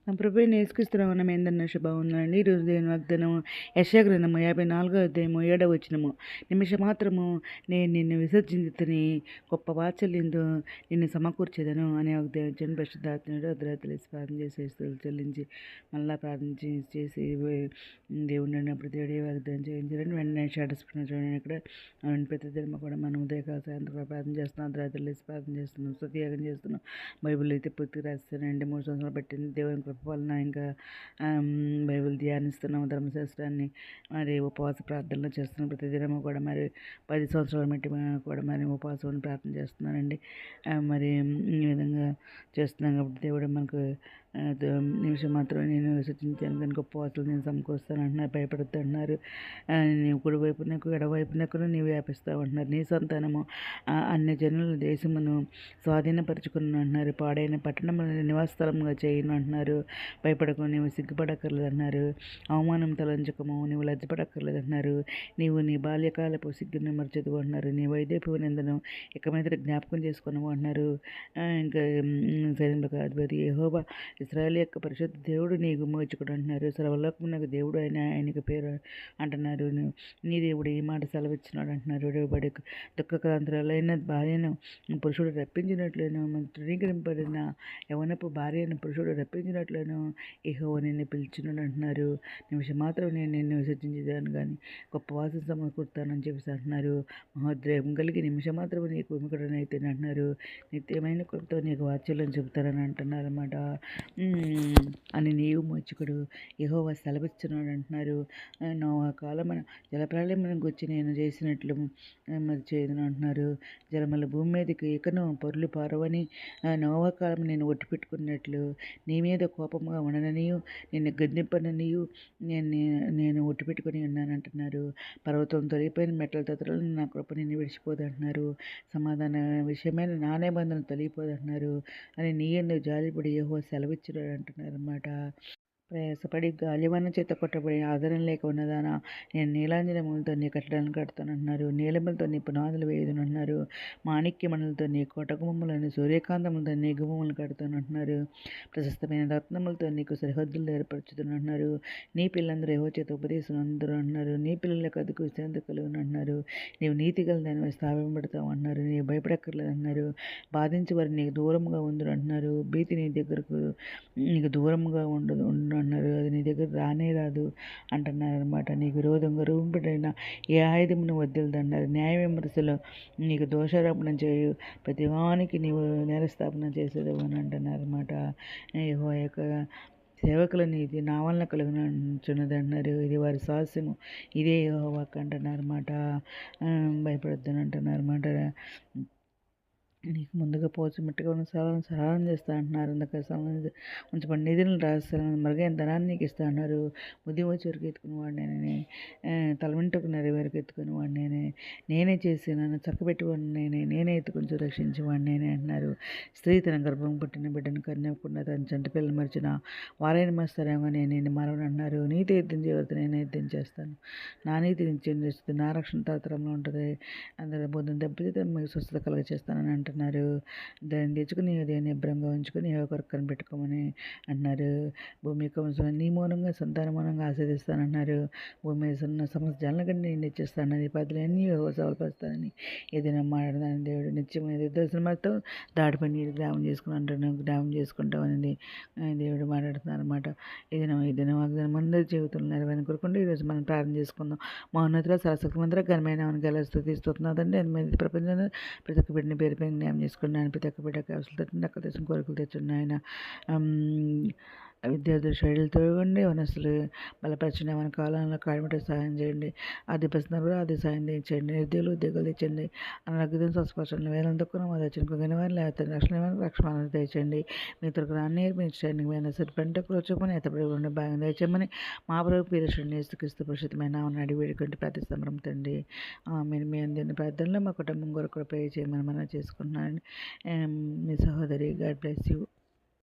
నా ప్రభువైన యేసుక్రీస్తు మనం ఏందన్న శుభవందనండి. ఈరోజు దేవుని వాగ్దానం యెషయా గ్రంథము 54వ అధ్యాయము 7వ వచనము. నిమిషమాత్రము నేను నిన్ను విసర్జించుతని గొప్ప వాత్సల్యంతో నిన్ను సమకూర్చేదను అనే వాగ్దానం ఇచ్చాను. పరిశుద్ధాత్ముడు అర్ధరాత్రులు ప్రార్థన చేసి స్తుతులు చెల్లించి మళ్ళా ప్రార్థన చేసి దేవుడిని ప్రతి ఏడు వాగ్దానం చేయించాలని వెంటనే షాడస్పున్న చూడండి. ఇక్కడ ప్రతి దినము కూడా మనం ఉదయకాల సాయంత్రం ప్రార్థన చేస్తున్నాం, అర్ధరాత్రులు ప్రార్థన చేస్తున్నాం, స్తుతియాగం చేస్తున్నాం. బైబిల్ అయితే పూర్తిగా రాస్తానండి. 3 సంవత్సరాలు పట్టింది దేవుని కృప వలన. ఇంకా బైబిల్ ధ్యానిస్తున్నాము, ధర్మశాస్త్రాన్ని మరి ఉపవాస ప్రార్థనలు చేస్తున్నాం. ప్రతిదినము కూడా మరి 10 సంవత్సరాల మట్టి కూడా మరి ఉపవాసం ప్రార్థన చేస్తున్నానండి. మరి ఈ విధంగా చేస్తున్నాం కాబట్టి దేవుడు మనకు నిమిషం మాత్రమే నేను విసర్జించాను కనుక ఉపవాసాలు నేను సమకూరుస్తాను అంటున్నారు. భయపడద్దు అంటున్నారు. నీవు కుడివైపు నాకు ఎడవైపు నాకు నీవు వ్యాపిస్తావు అంటున్నారు. నీ సంతానము అన్ని జనుల దేశమును స్వాధీనపరుచుకుని అంటున్నారు. పాడైన పట్టణములను నివాసస్థలంగా చేయను అంటున్నారు. భయపడకు, నీవు సిగ్గుపడక్కర్లేదు అన్నారు. అవమానం తలంచకము, నీవు లజ్జపడక్కర్లేదు అంటున్నారు. నీవు నీ బాల్యకాలపు సిగ్గుని మర్చదు అంటున్నారు. నీ వైద్యపు నిందను ఇక మీద జ్ఞాపకం చేసుకున్నావు అంటున్నారు. ఇంకా సైన్యులకు అధిపతి యెహోవా ఇశ్రాయేలు యొక్క పరిశుద్ధ దేవుడు నీకు మోచుకుడు అంటున్నారు. సర్వలోకమునకు దేవుడు ఆయనకి పేరు అంటున్నారు. నీ దేవుడు ఈ మాట సెలవిచ్చినాడు అంటున్నారు. బడి దుఃఖక్రాంతులైన భార్యను పురుషుడు రప్పించినట్లేను, తృణీకరింపబడిన యవనపు భార్యను పురుషుడు రప్పించినట్లేను యెహోవా నిన్ను పిలిచినాడు అంటున్నారు. నిమిషం మాత్రం నేను నిన్ను విసర్జించేదాను కానీ గొప్ప వాసన సమకూర్తానని చెప్పేసి అంటున్నారు. మహోద్రేకం కలిగి నిమిషం మాత్రం నీకు విముఖుడనైతే అంటున్నారు. నిత్యమైన కృపతో నీకు వాత్సల్యం చెబుతారని అంటున్నారు అన్నమాట. అని నీవు మోచుకుడు యెహోవా సెలవిస్తున్నాడు అంటున్నారు. నోవహు కాలమున జలప్రళయమును గురించి నేను చేసినట్లు మరి చేయదును అంటున్నారు. జలముల భూమి మీదకి ఇకను పొర్లు పారవని నోవహు కాలము నేను ఒట్టు పెట్టుకున్నట్లు నీ మీద కోపముగా ఉండననియు నిన్ను గద్దింపననియు నేను ఒట్టు పెట్టుకుని ఉన్నానంటున్నారు. పర్వతం తొలిగిపోయిన మెట్ల తొత్తలను నా కృప నిన్ను విడిచిపోదు అంటున్నారు. సమాధాన విషయమైన నా నిబంధన తొలగిపోదు అంటున్నారు. అని నీ ఎందుకు జాలిపడి యెహోవా సెలవిచ్చున్నాడు అంటున్నారు అన్నమాట. ప్రయాసపడి గాలివాన చేత కొట్టబడి ఆదరణ లేక ఉన్నదానా, నేను నీలాంజనములతో నీ కట్టడాలను కడతానంటున్నారు. నీలములతో నీ పునాదులు వేయుదునంటున్నారు. మాణిక్యమణులతో నీ కోటగుమ్మములను, సూర్యకాంతములతో నీ గుమ్మములను కడతానంటున్నారు. ప్రశస్తమైన రత్నములతో నీకు సరిహద్దులు ఏర్పరచుతున్నట్టున్నారు. నీ పిల్లలందరూ యెహోవా చేత ఉపదేశం అందరూ అంటున్నారు. నీ పిల్లలకు అదుకు విశ్రాంతి కలుగును అంటున్నారు. నీవు నీతి గల దానిపై స్థాపింపబడతావు అంటున్నారు. నీవు భయపడక్కర్లేదు అంటున్నారు. బాధించి వారు నీకు దూరంగా ఉందరు అంటున్నారు. భీతి నీ దగ్గరకు నీకు దూరంగా ఉండదు అన్నారు. అది నీ దగ్గర రానే రాదు అంటున్నారు అనమాట. నీకు విరోధంగా రూపింపబడిన ఏ ఆయుధమును వద్దలదన్నారు. న్యాయ విమర్శలో నీకు దోషారోపణ చేయు ప్రతివానికి నీవు నేరస్థాపన చేసేది అని అంటున్నారు అనమాట. యెహోవా యొక్క సేవకుల నీతి నా వలన కలుగుచున్నది అంటున్నారు. ఇది వారి సాహస్యము, ఇదే యెహోవా అంటున్నారు అనమాట. భయపడొద్దని అంటున్నారు అనమాట. నీకు ముందుగా పోచమట్టుగా ఉన్న స్థలాలను సరళం చేస్తా అంటున్నారు. అందుకే ఉంచబడి నిధులను రాస్తాను, మరుగైన ధనాన్ని నీకు ఇస్తా అన్నారు. బుద్ధి వచ్చి వరకు ఎత్తుకుని వాడు తల వెంటకు నెరవేరకు ఎత్తుకుని వాడు నేనే చేసి నన్ను చక్కబెట్టువాడిని నేనే ఎత్తుకొని రక్షించేవాడిని అంటున్నారు. స్త్రీ తన గర్భం పుట్టిన బిడ్డను కన్యకుండా తన చంటి పిల్లలు మరిచిన వారైన మస్తారేమో నేను మరవని అంటున్నారు. నీతి యుద్ధం చేయవద్దు, నేను యుద్ధం చేస్తాను. నా నీతి నిత్యం చేస్తుంది, నా రక్షణ తరతరంలో ఉంటుంది. అందరూ బుద్ధం దెబ్బతితే మీకు స్వస్థత కలుగ చేస్తానని అంటున్నారు. దాన్ని తెచ్చుకుని దేన్ని ఇబ్బంగా ఉంచుకొని ఏ కొరకు కనిపెట్టుకోమని అంటున్నారు. భూమి యొక్క నీ మూలంగా సంతాన మూలంగా ఆస్వాదిస్తానంటున్నారు. భూమి మీద ఉన్న సమస్త జనాల కంటే నేను ఇచ్చేస్తానని పదులన్నీ సవలపరుస్తానని ఏదైనా మాట్లాడదాని దేవుడు నిత్యం దర్శనమాతో దాడిపై నీరు గ్రామం చేసుకుని అంటాను. గ్రామం చేసుకుంటామని దేవుడు మాట్లాడుతున్నారు అనమాట. ఏదైనా వాగ్దానం అందరి జీవితంలో నెరవేరని కోరుకుంటే ఈరోజు మనం ప్రార్థన చేసుకుందాం. మౌన్నతిలో సరస్వతి మందిర ఘనమైన గల స్థుతిస్తున్నాదండి. అది ప్రపంచంలో ప్రతి ఒక్క బిడ్డని పేరు పైన న్యాయం చేసుకున్నాను. ప్రతి ఒక్క బిడ్డకి అవసరం తెచ్చండి, అక్కడ తెచ్చిన కోరికలు తెచ్చండి. ఆయన విద్యార్థులు శైలితో ఇవ్వండి. వనస్తులు బలపరిచిన మన కాలంలో కాడమిట సహాయం చేయండి. అది ప్రశ్నలు కూడా అది సాయం తెచ్చండి. ఉద్యోగాలు తెచ్చండి. అనారోగ్యం స్వస్థపరచండి. వేలం తక్కువ అది వచ్చిన వారిని లేకపోతే రక్షణ తెచ్చండి. మీ తరకు రాని నేర్పించండి. మేము సరి పంటకు వచ్చమని ఎత్తపడి ఉండి బాగా తెచ్చమని మా ప్రభు పీరషుడిని యేసుక్రీస్తు పరిశుద్ధమైన అడిగి వేడుకుంటే ప్రార్థిస్తాం తండ్రి. మీరు మీ అందరిని ప్రార్థనలో మా కుటుంబం కొరకు ప్రే చేయమని మనం చేసుకుంటున్నాను. మీ సహోదరి. God bless you.